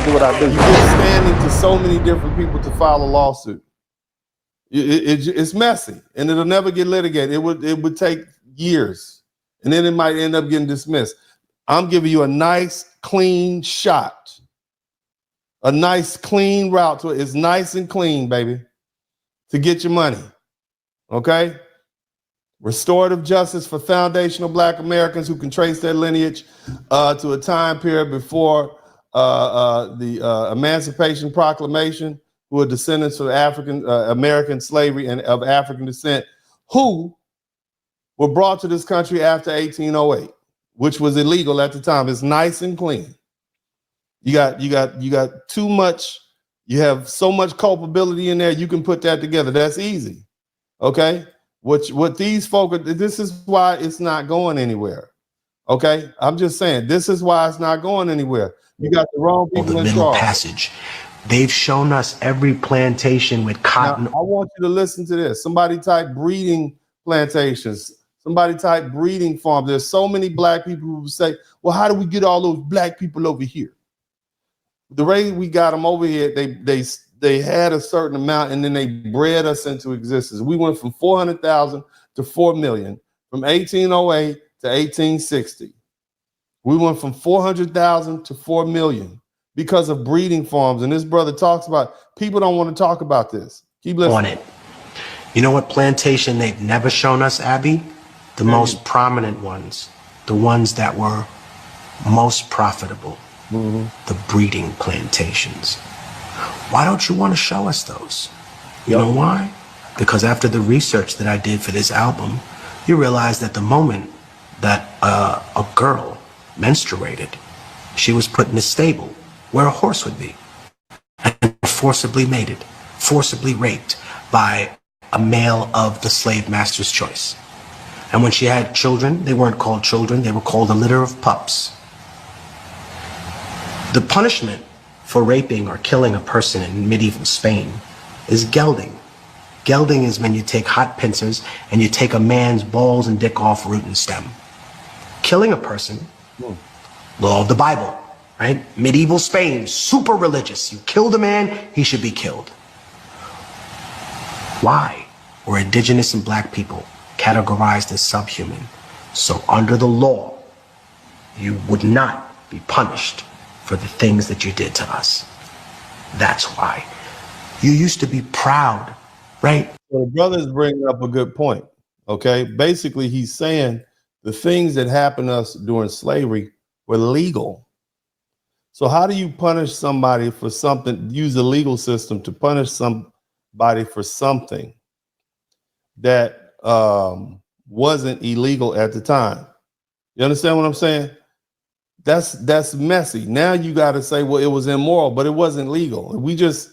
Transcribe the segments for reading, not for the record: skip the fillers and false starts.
do what I do. You give standing to so many different people to file a lawsuit. It's messy, and it'll never get litigated. It would take years, and then it might end up getting dismissed. I'm giving you a nice, clean shot, a nice, clean route to it. It's nice and clean, baby, to get your money. Okay? Restorative justice for foundational Black Americans who can trace their lineage to a time period before the Emancipation Proclamation, who are descendants of African American slavery and of African descent, who were brought to this country after 1808, which was illegal at the time. It's nice and clean. You got too much. You have so much culpability in there. You can put that together. That's easy. Okay. What these folk, this is why it's not going anywhere. Okay. I'm just saying, this is why it's not going anywhere. You got the wrong people in charge. Passage. They've shown us every plantation with cotton. Now, I want you to listen to this. Somebody type breeding plantations. Somebody type breeding farms. There's so many Black people who say, well, how do we get all those Black people over here? The way we got them over here, they had a certain amount, and then they bred us into existence. We went from 400,000 to 4 million from 1808 to 1860. We went from 400,000 to 4 million because of breeding farms. And this brother talks about, people don't want to talk about this. Keep listening. On it. You know what plantation they've never shown us, Abby? The most prominent ones, the ones that were most profitable, the breeding plantations. Why don't you want to show us those? You know why? Because after the research that I did for this album, you realize that the moment that a girl menstruated, she was put in a stable where a horse would be, and forcibly mated, forcibly raped by a male of the slave master's choice. And when she had children, they weren't called children, they were called a litter of pups. The punishment for raping or killing a person in medieval Spain is gelding. Gelding is when you take hot pincers and you take a man's balls and dick off root and stem. Killing a person, law of the Bible, right? Medieval Spain, super religious. You killed a man, he should be killed. Why were indigenous and Black people categorized as subhuman? So under the law, you would not be punished for the things that you did to us. That's why. You used to be proud, right? So the brother's bringing up a good point, okay? Basically, he's saying the things that happened to us during slavery were legal. So how do you punish somebody for something, use the legal system to punish somebody for something that wasn't illegal at the time? You understand what I'm saying? That's messy. Now you got to say, well, it was immoral, but it wasn't legal. We just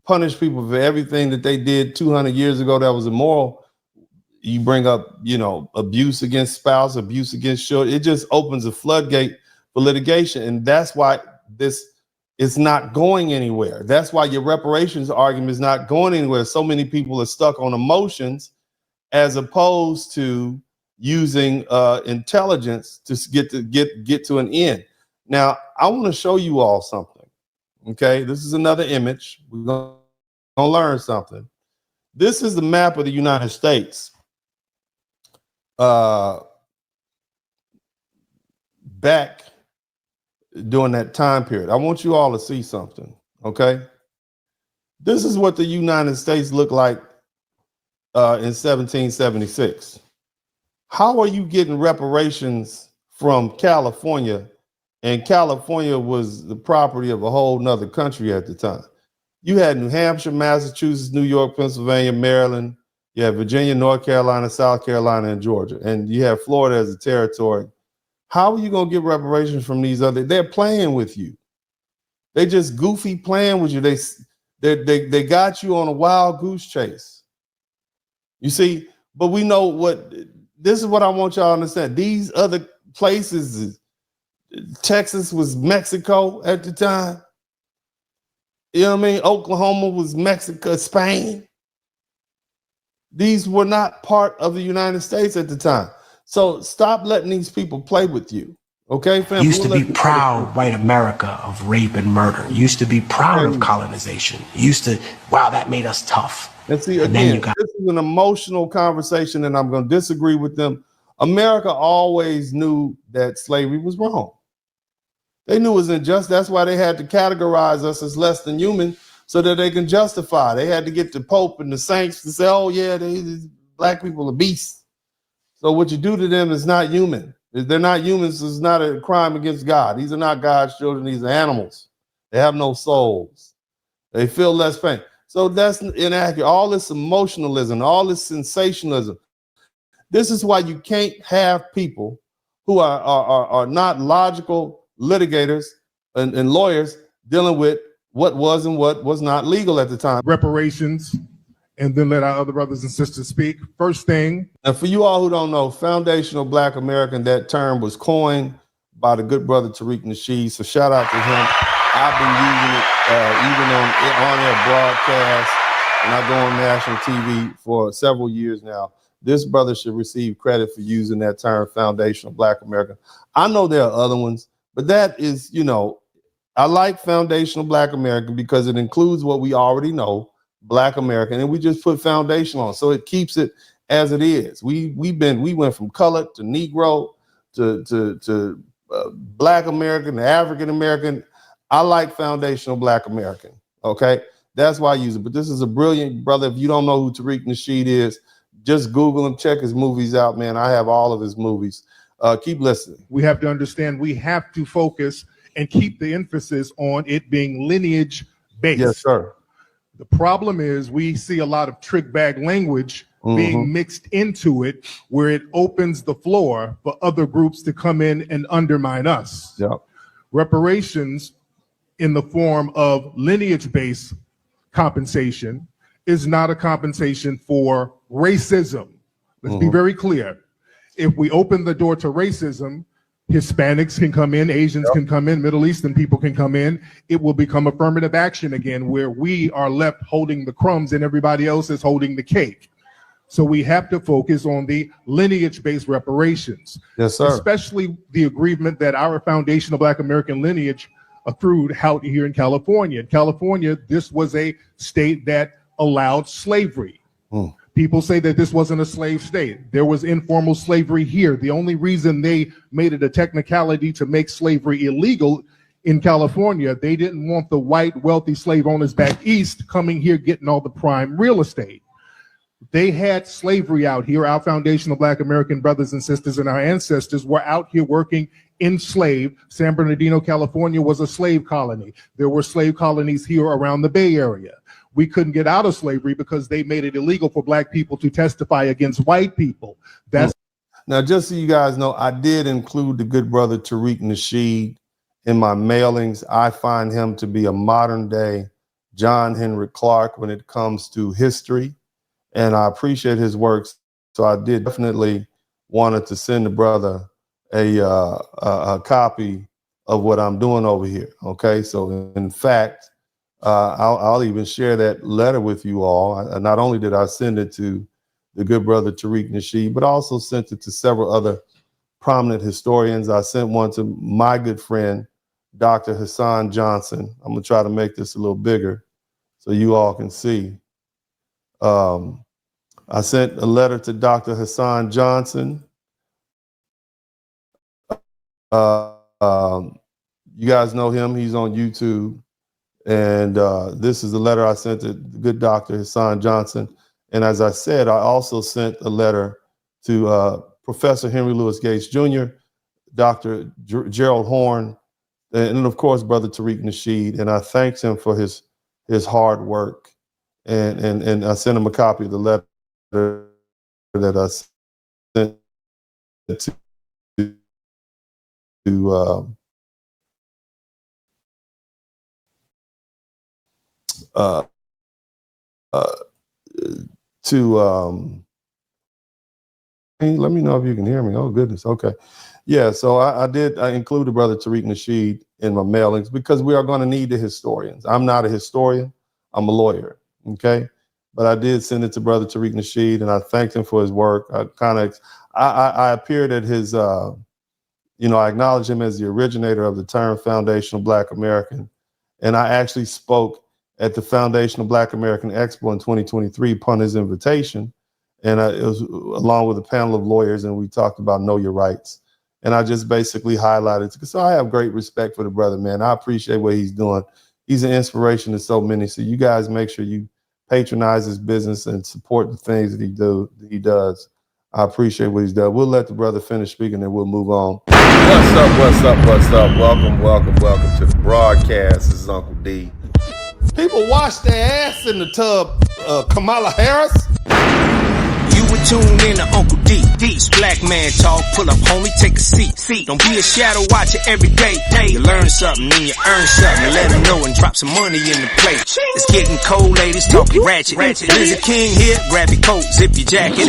punish people for everything that they did 200 years ago that was immoral. You bring up, abuse against spouse, abuse against children. It just opens a floodgate for litigation. And that's why this is not going anywhere. That's why your reparations argument is not going anywhere. So many people are stuck on emotions as opposed to using intelligence to get to an end. Now, I want to show you all something. Okay, this is another image. We're gonna learn something. This is the map of the United States. Back during that time period. I want you all to see something. Okay, this is what the United States looked like in 1776. How are you getting reparations from California? And California was the property of a whole nother country at the time. You had New Hampshire, Massachusetts, New York, Pennsylvania, Maryland. You had Virginia, North Carolina, South Carolina, and Georgia. And you have Florida as a territory. How are you going to get reparations from these other? They're playing with you. They just goofy playing with you. They got you on a wild goose chase. You see, but we know what. This is what I want y'all to understand. These other places, Texas was Mexico at the time. You know what I mean? Oklahoma was Mexico, Spain. These were not part of the United States at the time. So stop letting these people play with you. Okay, fam. Used to be proud, white America, of rape and murder. Used to be proud of colonization. Used to, wow, that made us tough. And see, And then again, you got, this is an emotional conversation, and I'm going to disagree with them. America always knew that slavery was wrong. They knew it was unjust. That's why they had to categorize us as less than human so that they can justify. They had to get the Pope and the saints to say, oh, yeah, these black people are beasts. So what you do to them is not human. If they're not humans, it's not a crime against God. These are not God's children. These are animals. They have no souls. They feel less pain. So that's inaccurate. All this emotionalism, all this sensationalism. This is why you can't have people who are not logical litigators and lawyers dealing with what was and what was not legal at the time. Reparations, and then let our other brothers and sisters speak. First thing. And for you all who don't know, foundational Black American, that term was coined by the good brother Tariq Nasheed. So shout out to him. I've been using it even on air broadcast, and I go on national TV for several years now. This brother should receive credit for using that term, foundational Black American. I know there are other ones, but that is, you know, I like foundational Black American because it includes what we already know, Black American, and we just put foundation on, so it keeps it as it is. We went from colored to Negro to Black American to African American. I like foundational Black American. Okay, that's why I use it. But this is a brilliant brother. If you don't know who Tariq Nasheed is, just Google him, check his movies out, man. I have all of his movies. Keep listening. We have to understand we have to focus and keep the emphasis on it being lineage based. Yes, sir. The problem is we see a lot of trick bag language being mixed into it, where it opens the floor for other groups to come in and undermine us. Yep. Reparations in the form of lineage-based compensation is not a compensation for racism. Let's be very clear. If we open the door to racism, Hispanics can come in, Asians can come in, Middle Eastern people can come in. It will become affirmative action again, where we are left holding the crumbs and everybody else is holding the cake. So we have to focus on the lineage-based reparations. Yes, sir. Especially the agreement that our foundational Black American lineage accrued out here in California. In California, this was a state that allowed slavery. People say that this wasn't a slave state. There was informal slavery here. The only reason they made it a technicality to make slavery illegal in California, they didn't want the white wealthy slave owners back east coming here getting all the prime real estate. They had slavery out here. Our foundational Black American brothers and sisters and our ancestors were out here working enslaved. San Bernardino, California was a slave colony. There were slave colonies here around the Bay Area. We couldn't get out of slavery because they made it illegal for Black people to testify against white people. That's now, just so you guys know, I did include the good brother Tariq Nasheed in my mailings. I find him to be a modern day John Henry Clark when it comes to history, and I appreciate his works. So I did definitely wanted to send the brother a copy of what I'm doing over here. Okay, so in fact, I'll even share that letter with you all. Not only did I send it to the good brother Tariq Nasheed, but also sent it to several other prominent historians. I sent one to my good friend, Dr. Hassan Johnson. I'm gonna try to make this a little bigger so you all can see. I sent a letter to Dr. Hassan Johnson. You guys know him, he's on YouTube. And this is the letter I sent to the good Dr. Hassan Johnson. And as I said, I also sent a letter to Professor Henry Louis Gates Jr., Dr. Gerald Horn, and of course, Brother Tariq Nasheed. And I thanked him for his hard work. And I sent him a copy of the letter that I sent let me know if you can hear me. Oh goodness. Okay. Yeah. So I included Brother Tariq Nasheed in my mailings because we are going to need the historians. I'm not a historian. I'm a lawyer. Okay. But I did send it to Brother Tariq Nasheed and I thanked him for his work. I appeared at his You know, I acknowledge him as the originator of the term foundational Black American. And I actually spoke at the Foundational Black American Expo in 2023 upon his invitation. And it was along with a panel of lawyers, and we talked about know your rights. And I just basically highlighted, so I have great respect for the brother, man. I appreciate what he's doing. He's an inspiration to so many. So you guys make sure you patronize his business and support the things that he does. I appreciate what he's done. We'll let the brother finish speaking and we'll move on. What's up, what's up, what's up? Welcome, welcome, welcome to the broadcast. This is Uncle D. People wash their ass in the tub, Kamala Harris. You were tuned in to Uncle D. D's Black Man Talk. Pull up, homie, take a seat. Don't be a shadow watcher every day. You learn something, then you earn something. Let them know and drop some money in the plate. It's getting cold, ladies, talking ratchet. Blizzard King here, grab your coat, zip your jacket.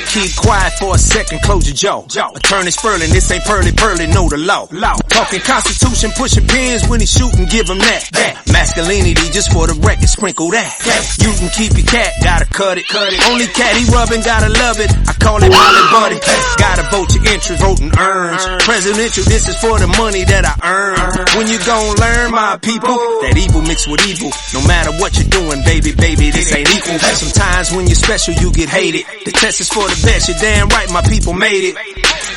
Keep quiet for a second, close your jaw. Attorney Spurling, this ain't pearly, know the law. Talking Constitution, pushing pins when he shooting, give him that. Masculinity, just for the record, sprinkle that. You can keep your cat, gotta cut it. Only cat he rubbing, gotta love it. I call it Molly Buddy. Gotta vote your interest, voting earns. Presidential, this is for the money that I earn. When you gon' learn, my people, that evil mixed with evil. No matter what you're doing, baby, this ain't equal. Sometimes when you're special, you get hated. The test is for the best, you're damn right, my people made it.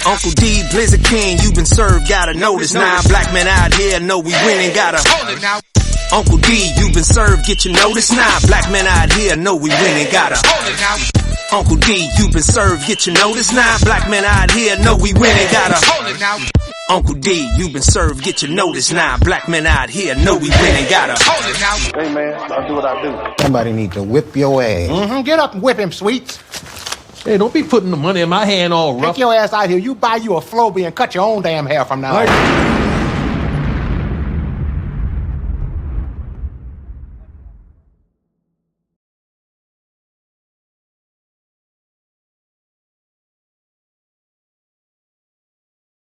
Uncle D, Blizzard King, you been served, gotta notice. Now black men out here know we winning, gotta hold it now. Uncle D, you been served, get your notice now. Black men out here know we winning, gotta hold it now. Uncle D, you been served, get your notice now. Black men out here know we winning, gotta hold it now. Uncle D, you been served, get your notice now. Black men out here know we winning, gotta hold it now. Hey, man, I'll do what I do. Somebody need to whip your ass. Get up and whip him, Sweets. Hey, don't be putting the money in my hand all rough. Take your ass out here. You buy you a Flowbee and cut your own damn hair from now on.